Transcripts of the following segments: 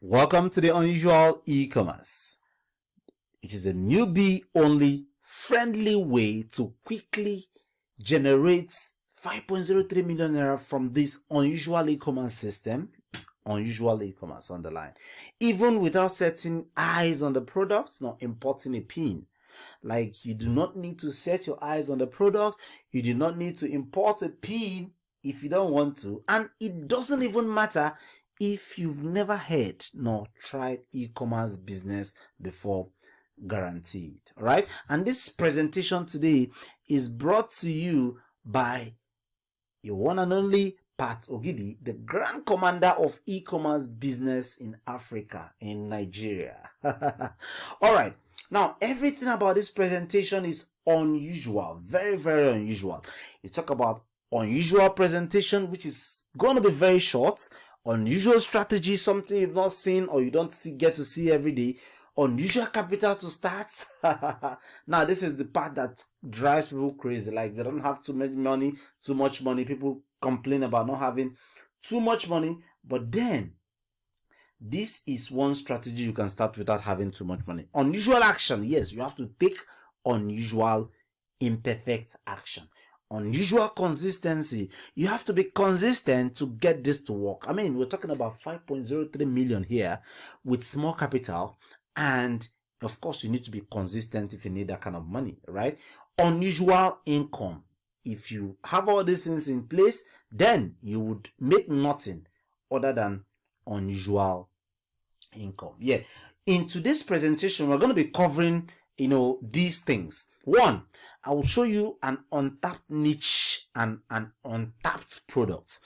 Welcome to the Unusual E-Commerce, which is a newbie only friendly way to quickly generate 5.03 million naira from this unusual e-commerce system. Unusual e-commerce on the line, even without setting eyes on the product, not importing a pin. Like, you do not need to set your eyes on the product. You do not need to import a pin if you don't want to, and it doesn't even matter if you've never heard nor tried e-commerce business before. Guaranteed. All right, and this presentation today is brought to you by your one and only Pat Ogidi, the Grand Commander of e-commerce business in Africa, in Nigeria. All right, now everything about this presentation is unusual, very, very unusual. You talk about unusual presentation, which is going to be very short. Unusual strategy, something you've not seen or you don't get to see every day. Unusual capital to start. Now, this is the part that drives people crazy. Like, they don't have too much money. People complain about not having too much money. But then, this is one strategy you can start without having too much money. Unusual action. Yes, you have to take unusual, imperfect action. Unusual consistency. You have to be consistent to get this to work. I mean, we're talking about 5.03 million here with small capital. And of course, you need to be consistent if you need that kind of money, right? Unusual income. If you have all these things in place, then you would make nothing other than unusual income. Yeah. In today's presentation, we're going to be covering, these things. One, I will show you an untapped niche and an untapped product.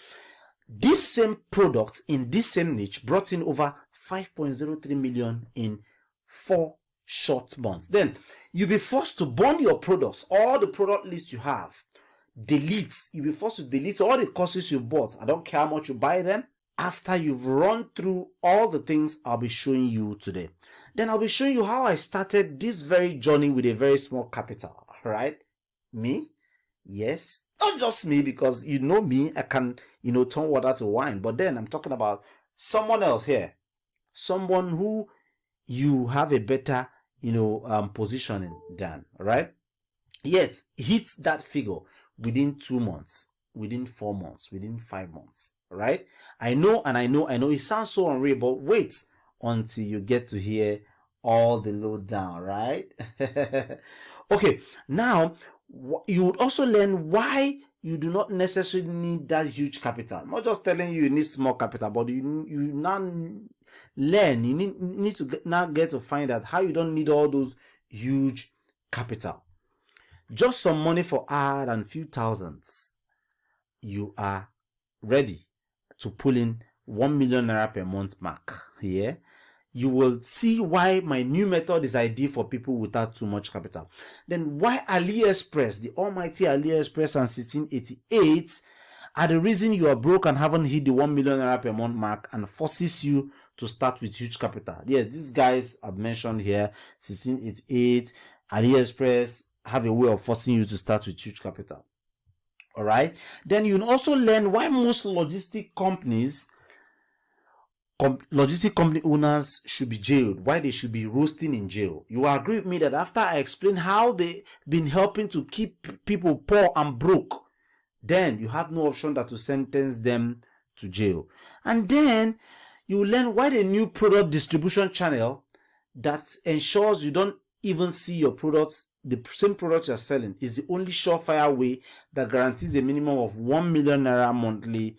This same product in this same niche brought in over 5.03 million in 4 short months. Then you'll be forced to burn your products, all the product list you have. You'll be forced to delete all the courses you bought. I don't care how much you buy them. After you've run through all the things I'll be showing you today, then I'll be showing you how I started this very journey with a very small capital, right? Me? Yes, not just me, because you know me, I can, turn water to wine. But then I'm talking about someone else here, someone who you have a better, positioning than, right? Yet hits that figure within 2 months, within 4 months, within 5 months, right? I know. It sounds so unreal, but wait until you get to hear all the lowdown, right? Okay, now you would also learn why you do not necessarily need that huge capital. I'm not just telling you need small capital, but you now learn. You need to now get to find out how you don't need all those huge capital. Just some money for ad and few thousands, you are ready to pull in 1 million naira per month mark. Here, you will see why my new method is ideal for people without too much capital. Then why AliExpress, the almighty AliExpress and 1688 are the reason you are broke and haven't hit the 1 million naira per month mark and forces you to start with huge capital. Yes, these guys I've mentioned here, 1688, AliExpress, have a way of forcing you to start with huge capital. All right. Then you also learn why most logistic company owners should be jailed, why they should be roasting in jail. You will agree with me that after I explain how they've been helping to keep people poor and broke, then you have no option but to sentence them to jail. And then you learn why the new product distribution channel that ensures you don't even see your products, the same product you're selling, is the only surefire way that guarantees a minimum of 1 million naira monthly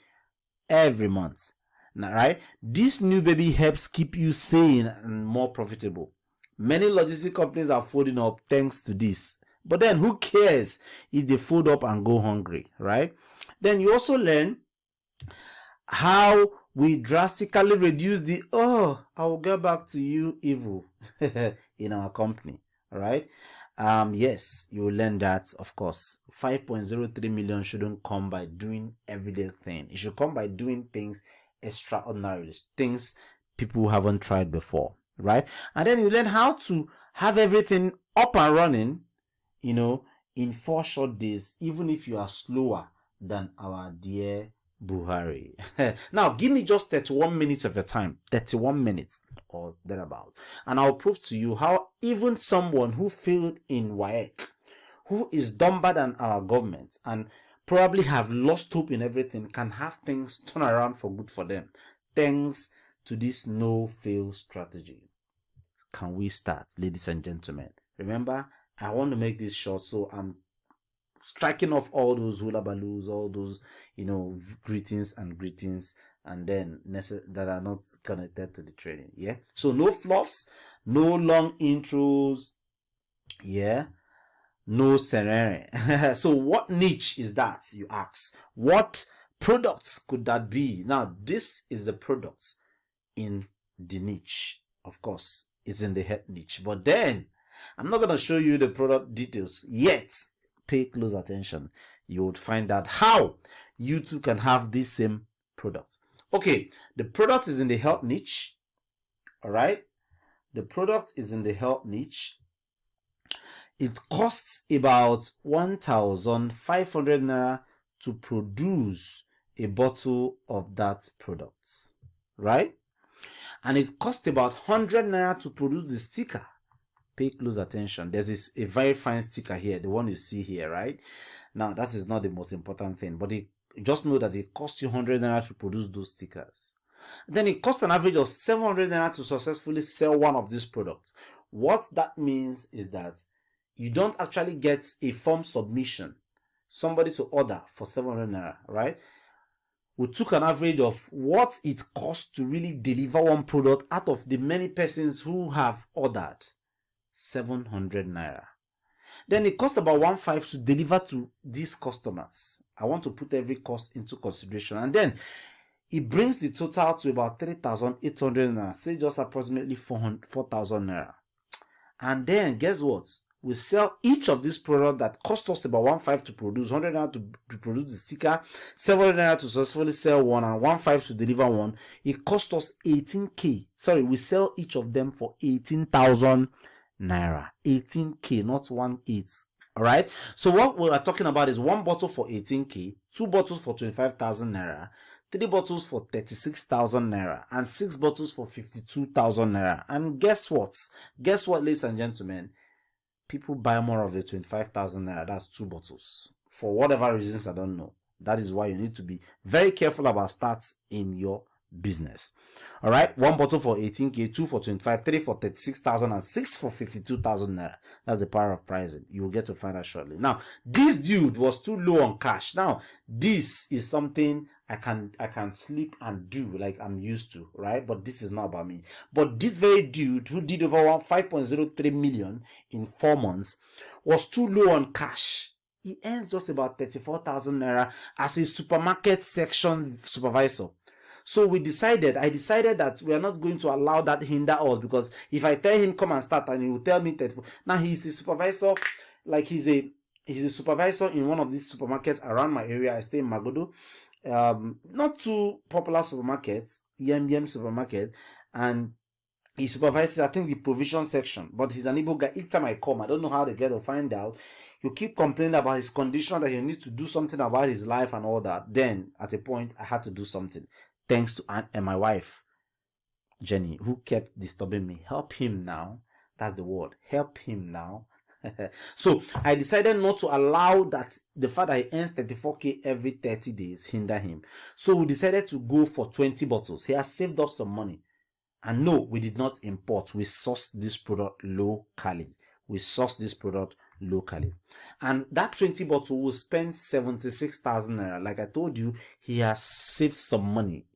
every month. Now, right? This new baby helps keep you sane and more profitable. Many logistic companies are folding up thanks to this. But then who cares if they fold up and go hungry, right? Then you also learn how we drastically reduce the I will get back to you evil in our company. All right. Yes, you will learn that, of course. 5.03 million shouldn't come by doing everyday thing. It should come by doing things extraordinary, things people haven't tried before, right? And then you learn how to have everything up and running, in 4 short days, even if you are slower than our dear Buhari. Now, give me just 31 minutes of your time, 31 minutes or thereabout, and I'll prove to you how even someone who failed in WAEC, who is dumber than our government and probably have lost hope in everything, can have things turn around for good for them, thanks to this no-fail strategy. Can we start, ladies and gentlemen? Remember, I want to make this short, so I'm striking off all those hula baloos, all those, greetings, and then that are not connected to the training. Yeah. So no fluffs, no long intros. Yeah. No serene. So what niche is that, you ask? What products could that be? Now, this is the product in the niche. Of course, it's in the head niche. But then, I'm not going to show you the product details yet. Pay close attention. You would find out how you too can have this same product. Okay, the product is in the health niche. All right. The product is in the health niche. It costs about 1,500 naira to produce a bottle of that product, right? And it costs about 100 naira to produce the sticker. Pay close attention. There's a very fine sticker here, the one you see here, right? Now, that is not the most important thing, but just know that it costs you 100 naira to produce those stickers. Then it costs an average of 700 naira to successfully sell one of these products. What that means is that you don't actually get a form submission, somebody to order for 700 naira, right? We took an average of what it costs to really deliver one product out of the many persons who have ordered. 700 naira. Then it costs about 1.5 to deliver to these customers. I want to put every cost into consideration. And then it brings the total to about 3,800 naira, say just approximately 4,000 naira. And then guess what? We sell each of these products that cost us about 1.5 to produce, 100 naira to produce the sticker, 700 naira to successfully sell one, and 1.5 to deliver one. It cost us 18k. Sorry, we sell each of them for 18,000 naira. 18k, not 1.8. All right. So what we are talking about is one bottle for 18k, two bottles for 25,000 naira, three bottles for 36,000 naira, and six bottles for 52,000 naira. And guess what? Guess what, ladies and gentlemen? People buy more of the 25,000 naira. That's two bottles. For whatever reasons, I don't know. That is why you need to be very careful about stats in your business. All right. One bottle for 18k, two for 25, three for 36,000, and six for 52,000 naira. That's the power of pricing. You will get to find out shortly. Now, this dude was too low on cash. Now, this is something I can sleep and do like I'm used to, right? But this is not about me. But this very dude who did over 5.03 million in 4 months was too low on cash. He earns just about 34,000 naira as a supermarket section supervisor. So I decided that we are not going to allow that hinder us, because if I tell him come and start and he will tell me 34. Now he's a supervisor, like he's a supervisor in one of these supermarkets around my area. I stay in Magodo. Not too popular supermarkets, Yem supermarket, and he supervises, I think, the provision section. But he's an Igbo guy. Each time I come, I don't know how they get to find out. He'll keep complaining about his condition, that he needs to do something about his life and all that. Then at a point, I had to do something. Thanks to Aunt and my wife, Jenny, who kept disturbing me. Help him now. That's the word. Help him now. So I decided not to allow that the fact that he earns 34k every 30 days hinder him. So we decided to go for 20 bottles. He has saved up some money. And no, we did not import. We sourced this product locally. And that 20 bottle will spend 76,000 naira. Like I told you, he has saved some money,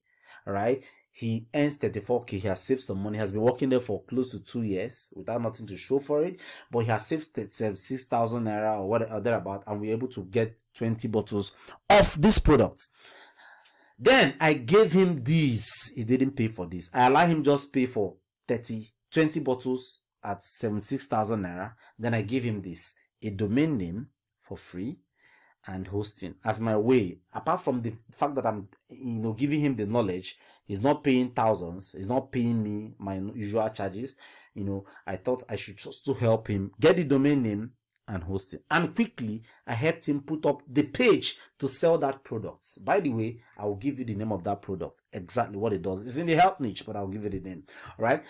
right? He earns 34k. He has saved some money. He has been working there for close to 2 years without nothing to show for it. But he has saved 76,000 naira or whatever thereabout, and we're able to get 20 bottles of this product. Then I gave him these. He didn't pay for this. I allowed him just pay for 20 bottles at 76,000 naira. Then I gave him this, a domain name for free and hosting as my way. Apart from the fact that I'm, giving him the knowledge, he's not paying thousands. He's not paying me my usual charges. I thought I should just to help him get the domain name and hosting. And quickly, I helped him put up the page to sell that product. By the way, I will give you the name of that product, exactly what it does. It's in the health niche, but I'll give you the name. All right.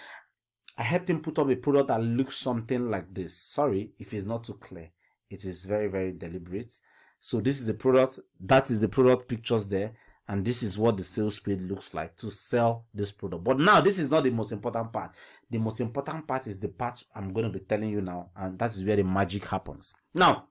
I helped him put up a product that looks something like this. Sorry if it's not too clear. It is very, very deliberate. So this is the product. That is the product pictures there. And this is what the sales page looks like to sell this product. But now, this is not the most important part. The most important part is the part I'm going to be telling you now. And that is where the magic happens. Now,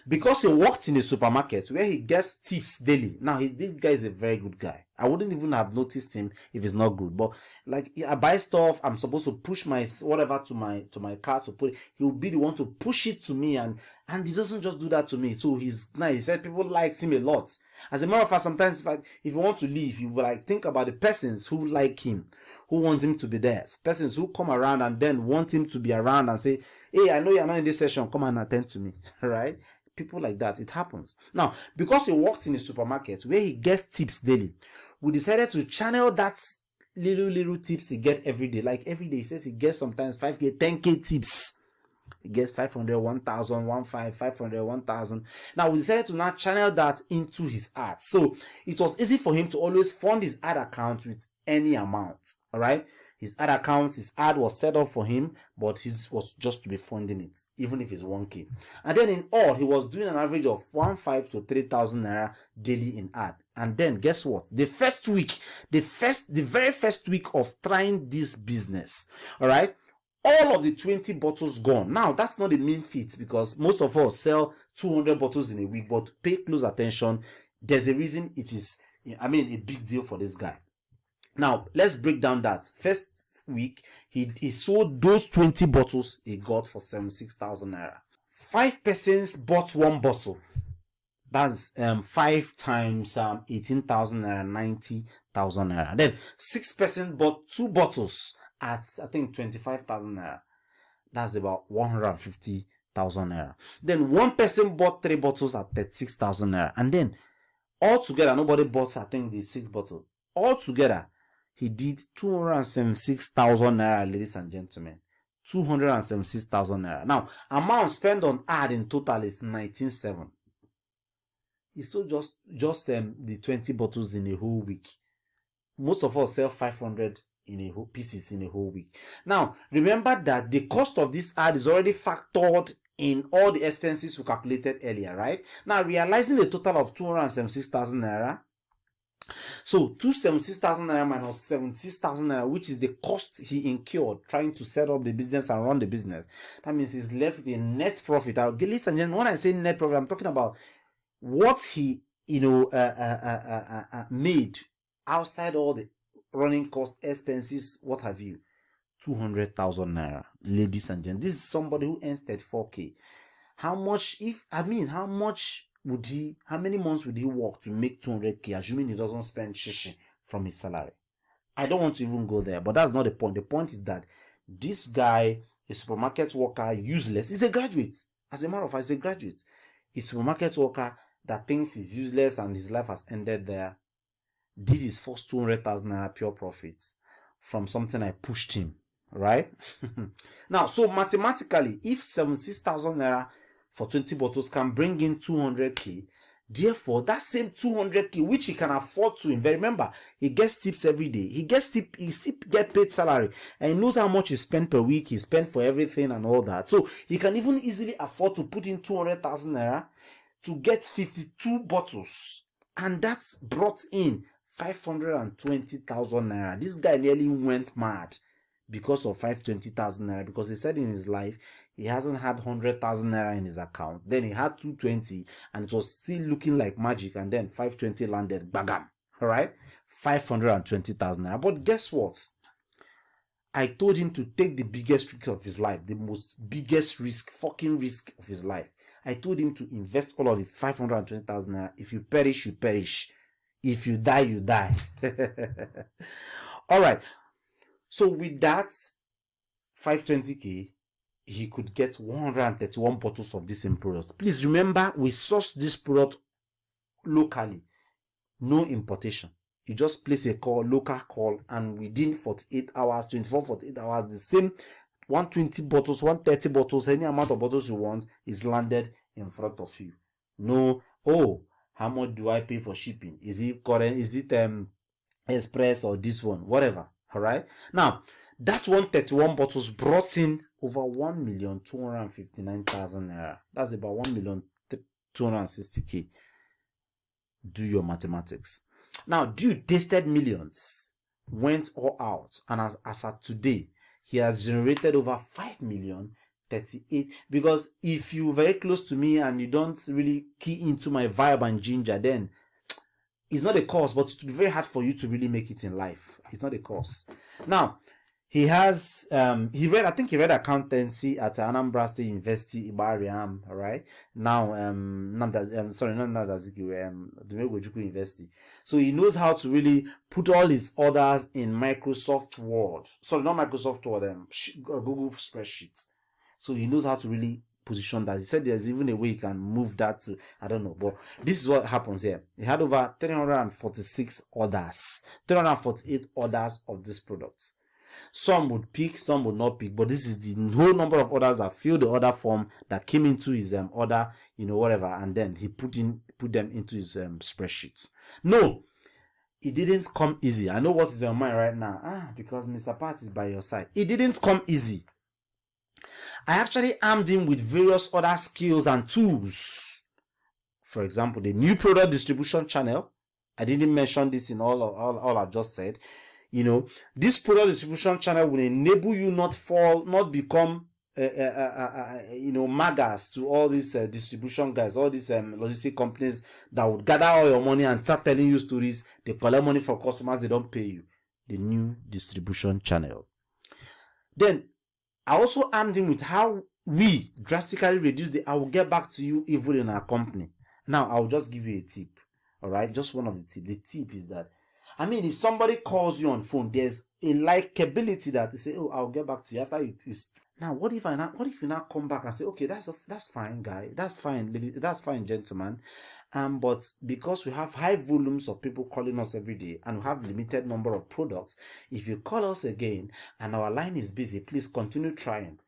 because he worked in a supermarket where he gets tips daily. Now, this guy is a very good guy. I wouldn't even have noticed him if it's not good. But like, I buy stuff, I'm supposed to push my whatever to my car to put it. He'll be the one to push it to me, and he doesn't just do that to me. So he's nice. He said people likes him a lot. As a matter of fact, sometimes if you want to leave, you will like think about the persons who like him, who want him to be there. Persons who come around and then want him to be around and say, hey, I know you're not in this session, come and attend to me. Right? People like that, it happens. Now, because he worked in a supermarket where he gets tips daily, we decided to channel that little tips he get every day. Like every day, he says he gets sometimes 5K, 10K tips. He gets 500, 1,000, 500, 1,000. Now, we decided to now channel that into his ads. So, it was easy for him to always fund his ad account with any amount. All right? His ad was set up for him, but his was just to be funding it, even if it's 1K. And then in all, he was doing an average of 1,500 to 3,000 naira daily in ad. And then guess what? The very first week of trying this business, all right, all of the 20 bottles gone. Now, that's not the main feat, because most of us sell 200 bottles in a week, but pay close attention. There's a reason it is, a big deal for this guy. Now, let's break down that. First week, he sold those 20 bottles he got for 76,000 naira. 5 persons bought one bottle. That's 5 times 18,000 naira, 90,000 naira. Then 6 persons bought 2 bottles at, I think, 25,000 naira. That's about 150,000 naira. Then 1 person bought 3 bottles at 36,000 naira. And then altogether, nobody bought, I think, the 6 bottles. Altogether, he did 276,000 naira, ladies and gentlemen. 276,000 naira. Now, amount spent on ad in total is 19,700. He sold just the 20 bottles in a whole week. Most of us sell 500 in a whole pieces in a whole week. Now, remember that the cost of this ad is already factored in all the expenses we calculated earlier, right? Now, realizing a total of 276,000 naira. So, 276,000 naira minus 76,000 naira, which is the cost he incurred trying to set up the business and run the business. That means he's left with a net profit. Ladies and gentlemen, when I say net profit, I'm talking about what he, made outside all the running cost, expenses, what have you. 200,000 naira, ladies and gentlemen. This is somebody who earns 34K. How many months would he work to make 200K, assuming he doesn't spend shishi from his salary? I don't want to even go there, but that's not the point. The point is that this guy, a supermarket worker, useless, is a graduate. As a matter of fact, he's a graduate. A supermarket worker that thinks he's useless and his life has ended there, did his first 200,000 naira pure profit from something I pushed him, right? Now, so mathematically, if 76,000 naira for 20 bottles can bring in 200K, therefore, that same 200K, which he can afford to invest, remember, he gets tips every day. He still get paid salary, and he knows how much he spent per week, he spent for everything and all that. So, he can even easily afford to put in 200,000 naira to get 52 bottles. And that's brought in 520,000 naira. This guy nearly went mad because of 520,000 naira, because he said in his life he hasn't had 100,000 naira in his account. Then he had 220 and it was still looking like magic, and then 520 landed, bagam. All right, 520,000 naira. But guess what? I told him to take the biggest risk of his life, the most biggest fucking risk of his life. I told him to invest all of the 520,000 naira. If you perish, you perish. If you die, you die. All right. So with that 520K, he could get 131 bottles of this same product. Please remember, we sourced this product locally. No importation. You just place a call, local call, and within 48 hours, 24, 48 hours, the same 120 bottles, 130 bottles, any amount of bottles you want is landed in front of you. No, oh, how much do I pay for shipping? Is it current? Is it express or this one? Whatever. All right. Now, that 131 bottles brought in over 1,259,000 naira. That's about 1,260,000. Do your mathematics. Now, dude tasted millions, went all out, and as at today, he has generated over 5,038,000. Because if you're very close to me and you don't really key into my vibe and ginger, then it's not a course, but it will be very hard for you to really make it in life. It's not a course. Now, he has I think he read accountancy at Anambra State University, Ibariam, all right? Now, Dumegojukwu University. So he knows how to really put all his orders in Microsoft Word. Sorry, not Microsoft Word, Google spreadsheets. So he knows how to really position that. He said there's even a way you can move that to, I don't know, but this is what happens here. He had over 348 orders of this product. Some would pick, some would not pick, but this is the whole number of orders that filled the order form that came into his order, whatever, and then he put them into his spreadsheets. No, it didn't come easy. I know what is on your mind right now. Because Mr. Pat is by your side. It didn't come easy. I actually armed him with various other skills and tools. For example, the new product distribution channel. I didn't mention this in all I've just said. This product distribution channel will enable you not become magas to all these distribution guys, all these logistic companies that would gather all your money and start telling you stories. They collect money from customers, they don't pay you. The new distribution channel. Then I also armed him with how we drastically reduce the I will get back to you evil in our company. Now I'll just give you a tip. All right, just one of the tips. The tip is that, if somebody calls you on phone, there's a likability that you say, "Oh, I'll get back to you after you." Now, what if you now come back and say, "Okay, that's fine, guy. That's fine, lady. That's fine, gentleman." But because we have high volumes of people calling us every day and we have limited number of products, if you call us again and our line is busy, please continue trying.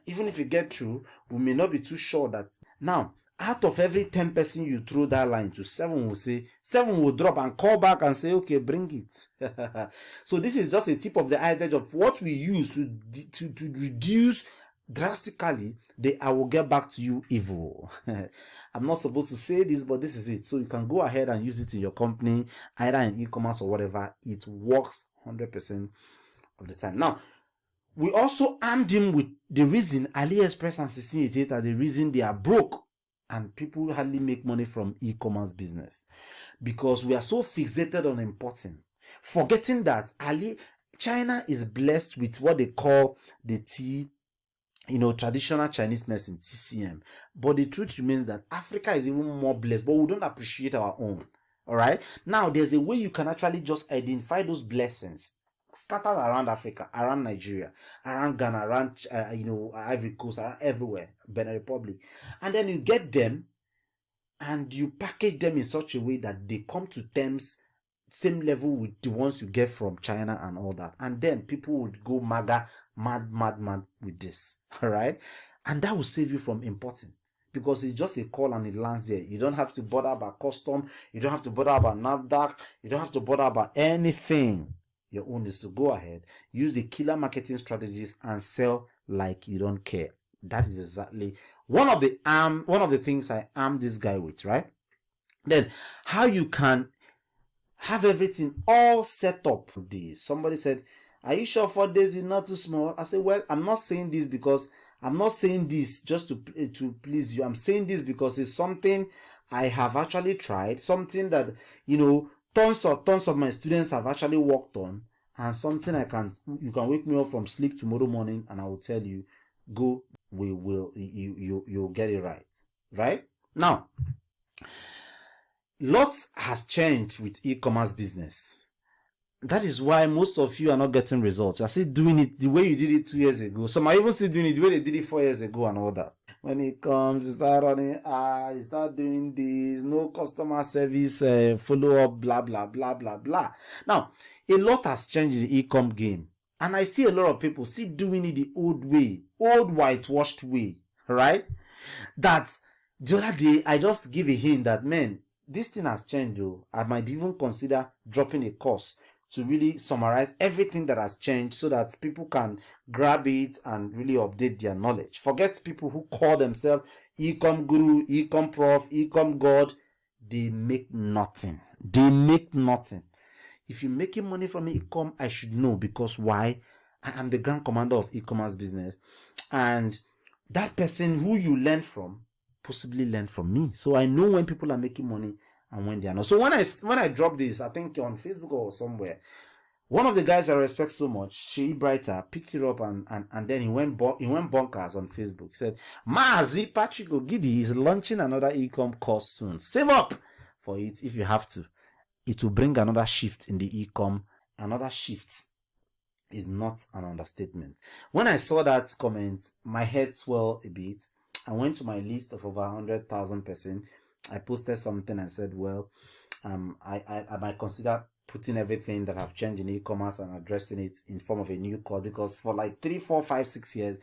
Even if you get through, we may not be too sure that now. Out of every 10 person you throw that line to, 7 will drop and call back and say, "Okay, bring it." So this is just a tip of the iceberg of what we use to reduce drastically the "I will get back to you" evil. I'm not supposed to say this, but this is it. So you can go ahead and use it in your company, either in e-commerce or whatever. It works 100% of the time. Now, we also armed him with the reason AliExpress and 1688 are the reason they are broke. And people hardly make money from e-commerce business because we are so fixated on importing, forgetting that China is blessed with what they call the traditional Chinese medicine, TCM. But the truth remains that Africa is even more blessed, but we don't appreciate our own. All right. Now, there's a way you can actually just identify those blessings scattered around Africa, around Nigeria, around Ghana, around Ivory Coast, around everywhere, Benin Republic, and then you get them and you package them in such a way that they come to terms same level with the ones you get from China and all that, and then people would go mad with this. All right, and that will save you from importing because it's just a call and it lands there. You don't have to bother about custom, you don't have to bother about NAFDAC, you don't have to bother about anything. Your own is to go ahead, use the killer marketing strategies and sell like you don't care. That is exactly one of the things I arm this guy with, right? Then how you can have everything all set up. Somebody said, "Are you sure 4 days is not too small?" I said, well, I'm not saying this because I'm not saying this just to please you. I'm saying this because it's something I have actually tried, something that tons of my students have actually worked on, and something you can wake me up from sleep tomorrow morning and I will tell you, go, you'll get it right now. Lots has changed with e-commerce business. That is why most of you are not getting results. You are still doing it the way you did it 2 years ago. Some are even still doing it the way they did it 4 years ago and all that. When it comes, you start running, you start doing this, no customer service, follow up, blah, blah, blah, blah, blah. Now, a lot has changed in the e-com game. And I see a lot of people still doing it the old way, old whitewashed way, right? That the other day, I just give a hint that, man, this thing has changed though. I might even consider dropping a course to really summarize everything that has changed so that people can grab it and really update their knowledge. Forget people who call themselves ecom guru, ecom prof, ecom god. They make nothing. They make nothing. If you're making money from ecom, I should know, because why? I am the grand commander of e-commerce business, and that person who you learn from possibly learn from me. So I know when people are making money and when they are not. So when I drop this, I think on Facebook or somewhere, one of the guys I respect so much, Shea Brighter, picked it up and then he went bonkers on Facebook. He said, Mazi Patrick Ogidi is launching another ecom course soon. Save up for it if you have to. It will bring another shift in the ecom. Another shift is not an understatement. When I saw that comment, my head swelled a bit. I went to my list of over 100,000 persons. I posted something and said, well, I might consider putting everything that have changed in e-commerce and addressing it in form of a new course, because for like 3, 4, 5, 6 years,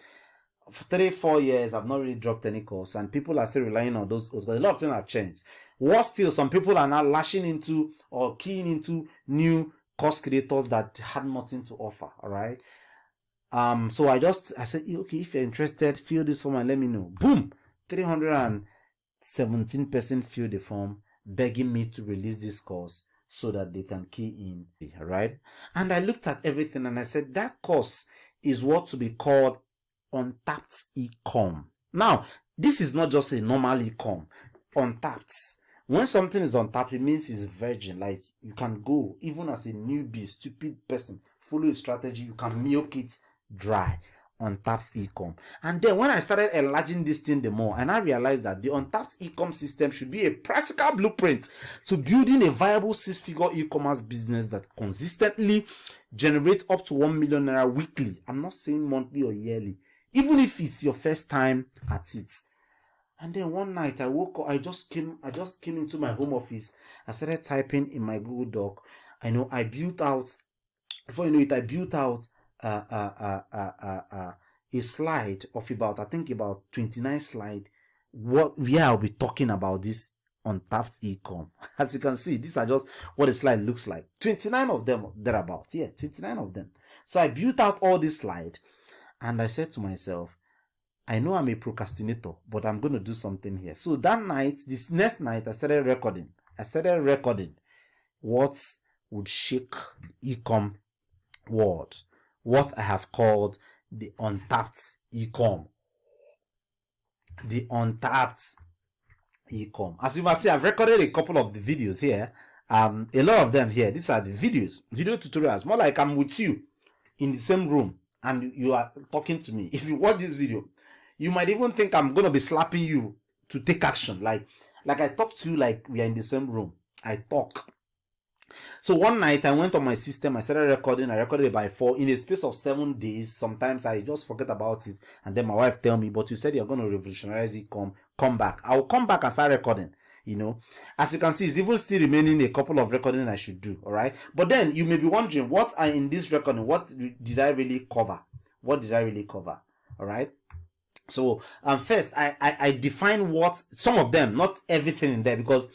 3, 4 years, I've not really dropped any course, and people are still relying on those because a lot of things have changed. Worse still, some people are now lashing into or keying into new course creators that had nothing to offer. All right. So I said, okay, if you're interested, fill this form and let me know. Boom, 317% fill the form, begging me to release this course so that they can key in. All right. And I looked at everything and I said, that course is what to be called untapped e-com. Now, this is not just a normal e-com. Untapped. When something is untapped, it means it's virgin. Like, you can go, even as a newbie, stupid person, follow a strategy, you can milk it dry. Untapped e-com. And then when I started enlarging this thing the more, and I realized that the untapped e-com system should be a practical blueprint to building a viable 6-figure e-commerce business that consistently generates up to 1 million naira weekly. I'm not saying monthly or yearly, even if it's your first time at it. And then one night I woke up, I just came into my home office. I started typing in my Google Doc. I built out, before you know it, I built out a slide of about 29 slides, where I'll be talking about this untapped e-com. As you can see, these are just what the slide looks like. 29 of them, thereabout. Yeah, 29 of them. So I built out all these slides, and I said to myself, I know I'm a procrastinator, but I'm going to do something here. So that night, this next night, I started recording what would shake e-com world, what I have called the untapped e-com. The untapped e-com. As you must see, I've recorded a couple of the videos here. A lot of them here. These are the video tutorials. More like I'm with you in the same room and you are talking to me. If you watch this video, you might even think I'm going to be slapping you to take action. Like I talk to you like we are in the same room. I talk. So one night I went on my system, I started recording. I recorded it by 4 in a space of 7 days. Sometimes I just forget about it, and then my wife tell me, but you said you're going to revolutionize it, come back. I'll come back and start recording. As you can see, it's even still remaining a couple of recording I should do. All right, but then you may be wondering, what are in this recording? What did I really cover? All right. So first I define what some of them, not everything in there, because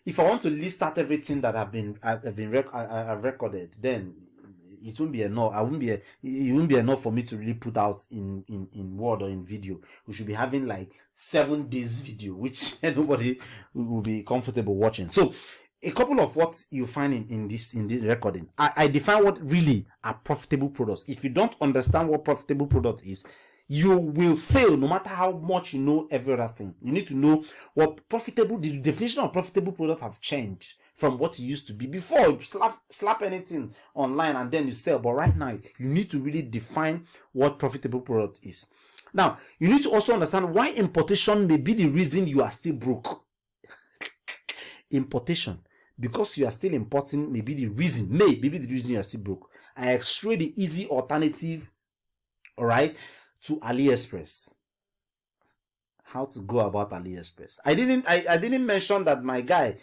if I want to list out everything that I've recorded, then it won't be enough. It won't be enough for me to really put out in word or in video. We should be having like 7 days video, which nobody will be comfortable watching. So a couple of what you find in this recording, I define what really are profitable products. If you don't understand what profitable product is, you will fail no matter how much you know every other thing. You need to know what profitable, the definition of profitable product have changed from what it used to be. Before, you slap anything online and then you sell. But right now, you need to really define what profitable product is. Now, you need to also understand why importation may be the reason you are still broke. Importation, because you are still importing, may be the reason you are still broke. I extract the easy alternative, all right, to AliExpress. How to go about AliExpress. I didn't mention that my guy,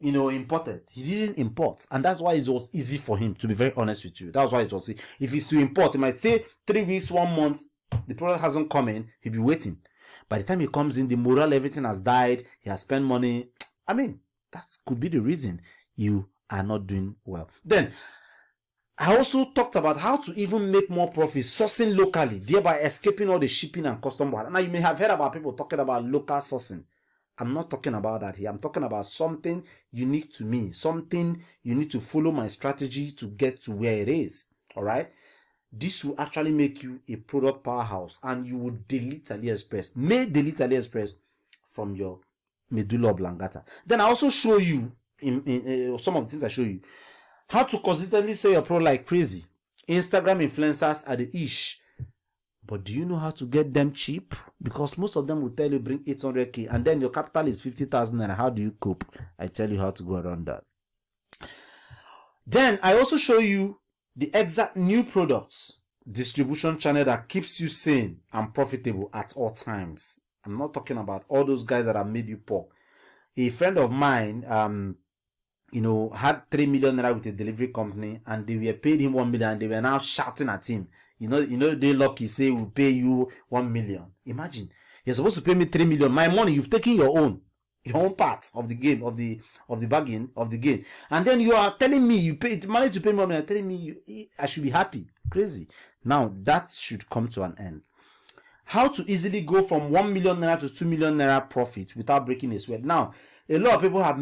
imported. He didn't import, and that's why it was easy for him, to be very honest with you. That's why it was. If he's to import, he might say 3 weeks, 1 month, the product hasn't come in, he'll be waiting. By the time he comes in, the morale, everything has died, he has spent money. I mean, that could be the reason you are not doing well. Then I also talked about how to even make more profit sourcing locally, thereby escaping all the shipping and custom. Now you may have heard about people talking about local sourcing. I'm not talking about that here. I'm talking about something unique to me, something you need to follow my strategy to get to where it is. All right. This will actually make you a product powerhouse, and you will delete AliExpress. Delete AliExpress from your medulla oblongata. Then I also show you in some of the things I show you how to consistently sell your product like crazy. Instagram influencers are the ish. But do you know how to get them cheap? Because most of them will tell you bring 800k and then your capital is 50,000, and how do you cope? I tell you how to go around that. Then I also show you the exact new products distribution channel that keeps you sane and profitable at all times. I'm not talking about all those guys that have made you poor. A friend of mine, had 3 million naira with a delivery company, and they were paid him 1 million, and they were now shouting at him. They lucky say we'll pay you 1 million. Imagine, you're supposed to pay me 3 million. My money, you've taken your own part of the game, of the bargain, of the game. And then you are telling me you managed to pay me 1 million, telling me I should be happy. Crazy. Now that should come to an end. How to easily go from 1 million naira to 2 million naira profit without breaking a sweat. Now, a lot of people have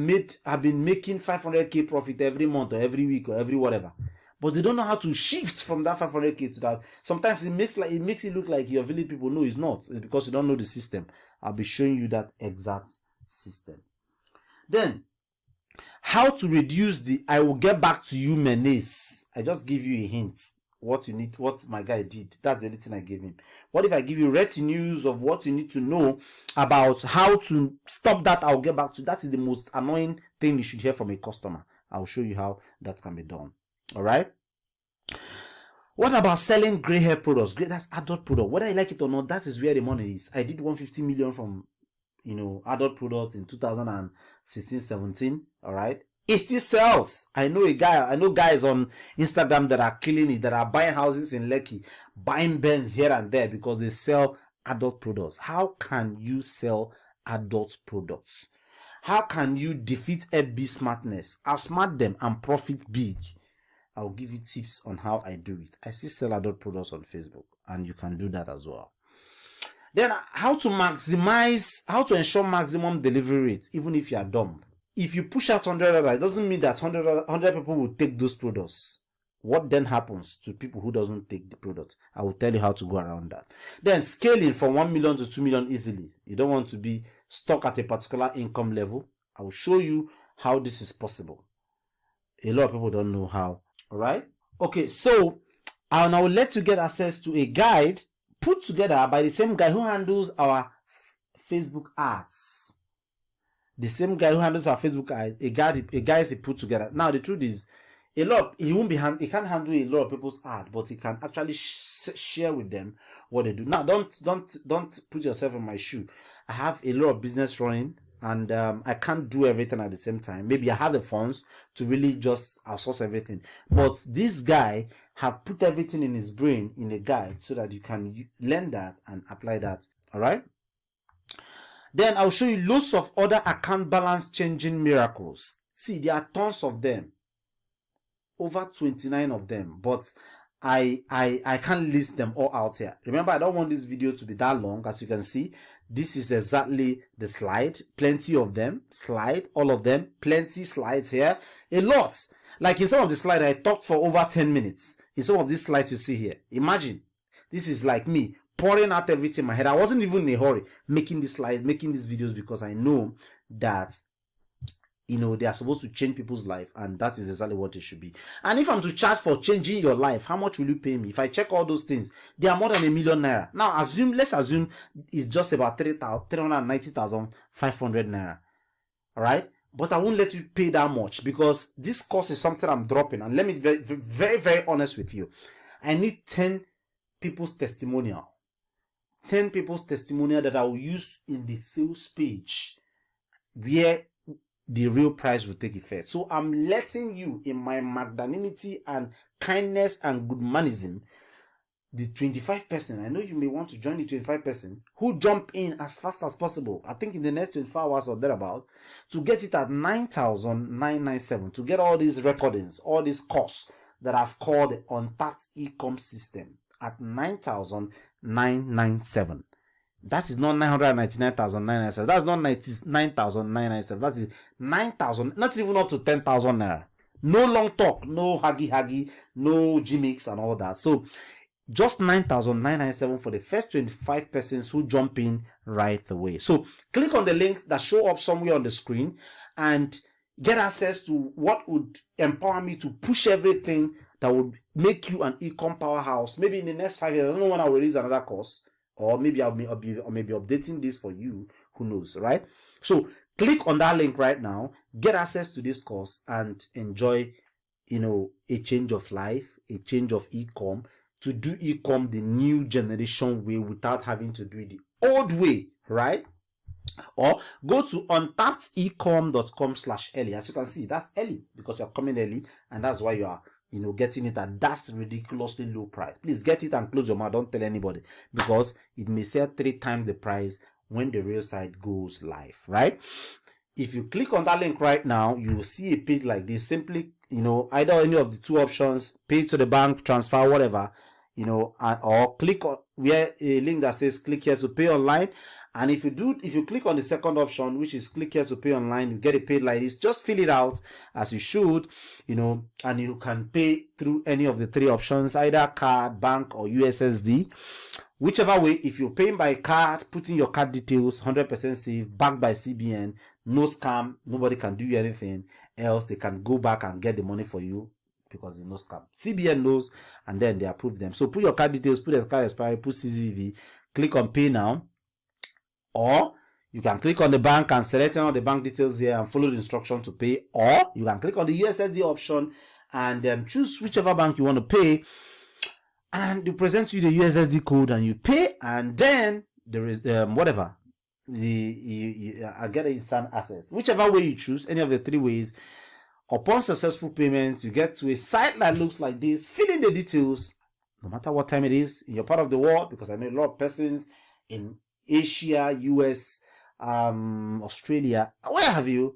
been making 500k profit every month or every week or every whatever, but they don't know how to shift from that 500k to that. Sometimes it makes it look like you're village people. No, it's not. It's because you don't know the system. I'll be showing you that exact system. Then, how to reduce the I will get back to you menace. I just give you a hint. What you need, what my guy did. That's the only thing I gave him. What if I give you retinues of what you need to know about how to stop that? I'll get back to that. Is the most annoying thing you should hear from a customer. I'll show you how that can be done. All right. What about selling gray hair products? That's adult product. Whether you like it or not, that is where the money is. I did 150 million from adult products in 2016-17. All right. It still sells. I know guys on Instagram that are killing it, that are buying houses in Lekki, buying Benz here and there because they sell adult products. How can you sell adult products? How can you defeat FB smartness, outsmart them, and profit big? I'll give you tips on how I do it. I still sell adult products on Facebook, and you can do that as well. Then how to ensure maximum delivery rate, even if you are dumb. If you push out $100, it doesn't mean that 100 people will take those products. What then happens to people who doesn't take the product? I will tell you how to go around that. Then scaling from 1 million to 2 million easily. You don't want to be stuck at a particular income level. I will show you how this is possible. A lot of people don't know how. All right. Okay. So I will let you get access to a guide put together by the same guy who handles our Facebook ads. The same guy who handles our Facebook ads, a guy is put together. Now the truth is, he can't handle a lot of people's ad, but he can actually share with them what they do. Now don't put yourself in my shoe. I have a lot of business running, and I can't do everything at the same time. Maybe I have the funds to really just outsource everything, but this guy have put everything in his brain in a guide so that you can learn that and apply that. All right. Then I'll show you loads of other account balance changing miracles. See, there are tons of them. Over 29 of them. But I can't list them all out here. Remember, I don't want this video to be that long. As you can see, this is exactly the slide. Plenty of them. Slide. All of them. Plenty slides here. A lot. Like in some of the slides, I talked for over 10 minutes. In some of these slides you see here. Imagine. This is like me pouring out everything in my head. I wasn't even in a hurry making these slides, making these videos, because I know that they are supposed to change people's life, and that is exactly what it should be. And if I'm to charge for changing your life, how much will you pay me? If I check all those things, they are more than 1 million naira. Now let's assume it's just about 390,500 naira. All right. But I won't let you pay that much, because this course is something I'm dropping. And let me be very, very, very honest with you. I need 10 people's testimonial. 10 people's testimonial that I will use in the sales page, where the real price will take effect. So I'm letting you, in my magnanimity and kindness and good manism, the 25%, I know you may want to join the 25% who jump in as fast as possible, I think in the next 24 hours or thereabout, to get it at 9,997, to get all these recordings, all these costs that I've called the untapped e-com system at 9,997. That is not 999,997. That's not 99,997. That is 9,000, not even up to 10,000 naira. No long talk, no huggy, no gimmicks and all that. So just 9,997 for the first 25 persons who jump in right away. So click on the link that show up somewhere on the screen and get access to what would empower me to push everything that would make you an e-com powerhouse. Maybe in the next 5 years, I don't know when I'll release another course, or maybe I'll be updating this for you. Who knows, right? So click on that link right now, get access to this course, and enjoy, a change of life, a change of e-com, to do e-com the new generation way without having to do it the old way, right? Or go to untappedecom.com/early. As you can see, that's early because you're coming early, and that's why you are getting it at that ridiculously low price. Please get it and close your mouth. Don't tell anybody, because it may sell 3 times the price when the real site goes live, right? If you click on that link right now, you will see a page like this. Simply, either any of the two options, pay to the bank, transfer, whatever, or click on where a link that says click here to pay online. And if you click on the second option, which is click here to pay online, you get a page like this. Just fill it out as you should, and you can pay through any of the 3 options, either card, bank, or USSD. Whichever way, if you're paying by card, put in your card details, 100% safe, backed by CBN, no scam, nobody can do you anything else. They can go back and get the money for you because it's no scam. CBN knows, and then they approve them. So put your card details, put the card expiry, put CCV, click on pay now. Or you can click on the bank and select all the bank details here and follow the instruction to pay. Or you can click on the USSD option and choose whichever bank you want to pay. And they present you the USSD code and you pay. And then there is whatever. I get instant access. Whichever way you choose, any of the 3 ways. Upon successful payment, you get to a site that looks like this. Fill in the details, no matter what time it is in your part of the world, because I know a lot of persons in Asia, US, Australia, what have you,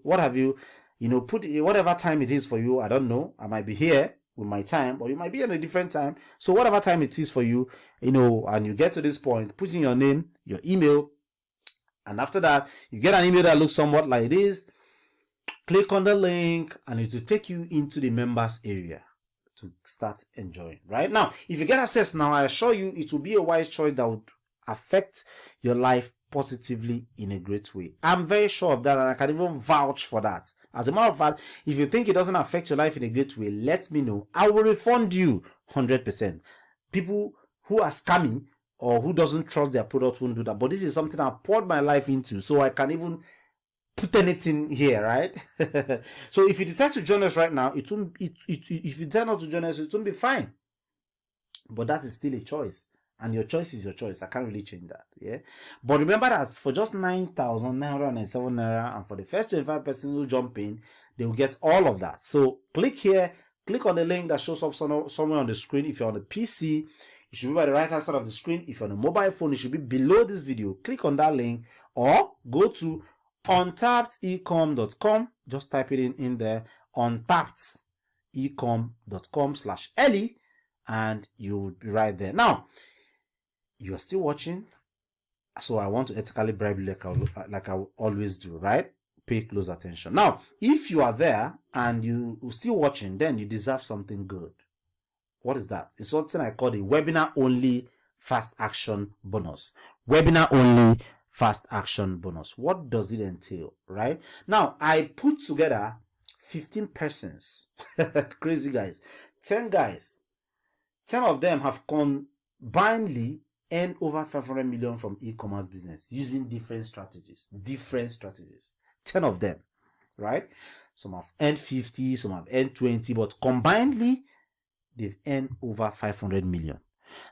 put whatever time it is for you. I don't know. I might be here with my time, or you might be in a different time. So whatever time it is for you, and you get to this point, put in your name, your email, and after that, you get an email that looks somewhat like this. Click on the link, and it will take you into the members area to start enjoying. Right now, if you get access now, I assure you it will be a wise choice that would affect your life positively in a great way. I'm very sure of that, and I can even vouch for that. As a matter of fact, if you think it doesn't affect your life in a great way, let me know. I will refund you 100%. People who are scamming or who doesn't trust their product won't do that. But this is something I poured my life into, so I can even put anything here, right? So if you decide to join us right now, if you decide not to join us, it won't be fine. But that is still a choice. And your choice is your choice. I can't really change that. Yeah. But remember that for just 9,997 naira, and for the first 25 persons who jump in, they will get all of that. So click here, click on the link that shows up somewhere on the screen. If you're on the PC, it should be by the right hand side of the screen. If you're on a mobile phone, it should be below this video. Click on that link, or go to untappedecom.com. Just type it in there, untappedecom.com/Ellie, and you will be right there. Now, you are still watching, so I want to ethically bribe you like I always do, right? Pay close attention. Now, if you are there and you are still watching, then you deserve something good. What is that? It's something I call the webinar only fast action bonus. Webinar only fast action bonus. What does it entail, right? Now, I put together 15 persons, crazy guys, 10 guys. 10 of them have combinedly earned over 500 million from e-commerce business using different strategies. 10 of them, right? Some have earned 50, some have earned 20, but combinedly, they've earned over 500 million.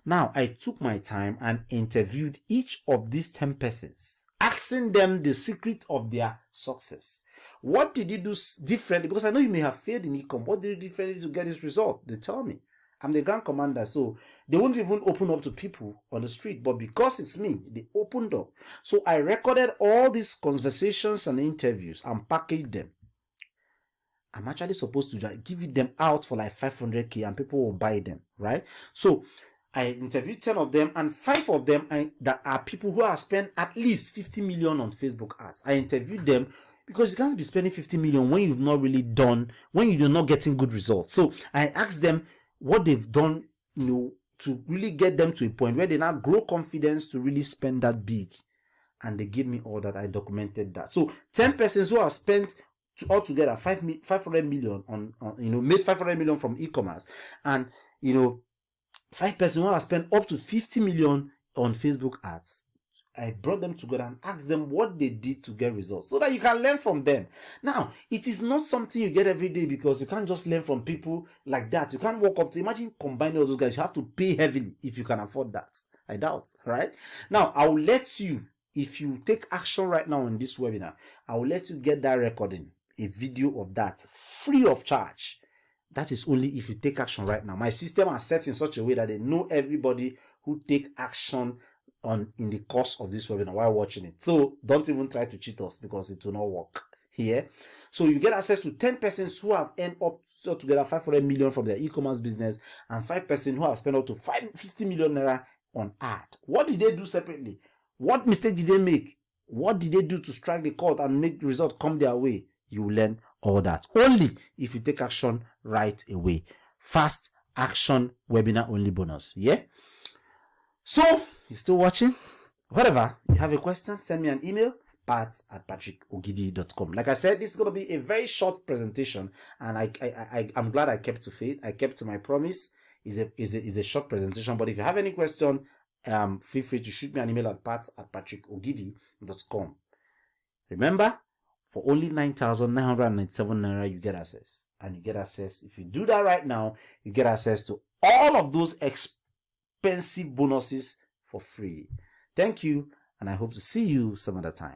Now, I took my time and interviewed each of these 10 persons, asking them the secret of their success. What did you do differently? Because I know you may have failed in e-com. What did you do differently to get this result? They tell me. I'm the grand commander, so they won't even open up to people on the street. But because it's me, they opened up. So I recorded all these conversations and interviews and packaged them. I'm actually supposed to give them out for like 500k and people will buy them, right? So I interviewed 10 of them, and 5 of them that are people who have spent at least 50 million on Facebook ads. I interviewed them because you can't be spending 50 million when you've not really done, when you're not getting good results. So I asked them what they've done, to really get them to a point where they now grow confidence to really spend that big. And they give me all that. I documented that. So 10 persons who have spent altogether 500 million on made 500 million from e-commerce, and 5 persons who have spent up to 50 million on Facebook ads. I brought them together and asked them what they did to get results so that you can learn from them. Now, it is not something you get every day, because you can't just learn from people like that. You can't walk up to, imagine combining all those guys. You have to pay heavily if you can afford that. I doubt, right? Now, I will let you, if you take action right now in this webinar, I will let you get that recording, a video of that, free of charge. That is only if you take action right now. My system is set in such a way that they know everybody who take action in the course of this webinar while watching it. So don't even try to cheat us, because it will not work here. So you get access to 10 persons who have earned up together 500 million from their e-commerce business, and 5 persons who have spent up to 50 million naira on ad. What did they do separately? What mistake did they make? What did they do to strike the chord and make the result come their way? You will learn all that only if you take action right away. Fast action webinar only bonus. Yeah. So you still watching? Whatever, you have a question, send me an email, pat@patrickogidi.com. Like I said, this is going to be a very short presentation, and I'm glad I kept to faith. I kept to my promise. It's a short presentation, but if you have any question, feel free to shoot me an email at pat@patrickogidi.com. Remember, for only 9,997 naira, you get access. And you get access, if you do that right now, you get access to all of those expensive bonuses for free. Thank you, and I hope to see you some other time.